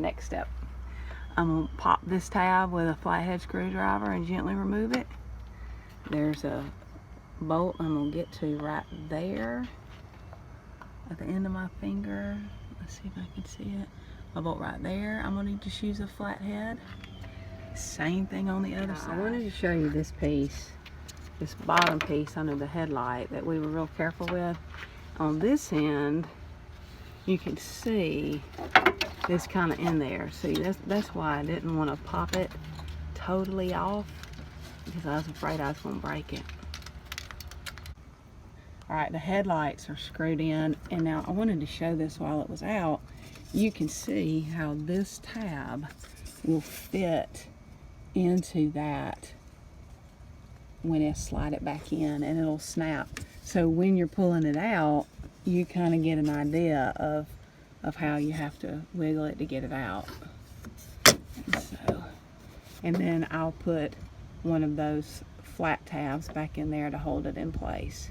Next step, I'm going to pop this tab with a flathead screwdriver and gently remove it. There's a bolt I'm going to get to right there at the end of my finger. Let's see if I can see it. A bolt right there. I'm going to just use a flathead. Same thing on the other side. I wanted to show you this piece, this bottom piece under the headlight that we were real careful with. On this end, you can see it's kind of in there. See, that's why I didn't want to pop it totally off, because I was afraid I was going to break it. Alright, the headlights are screwed in, and now I wanted to show this while it was out. You can see how this tab will fit into that when I slide it back in, and it'll snap. So when you're pulling it out, you kind of get an idea of how you have to wiggle it to get it out. And then I'll put one of those flat tabs back in there to hold it in place.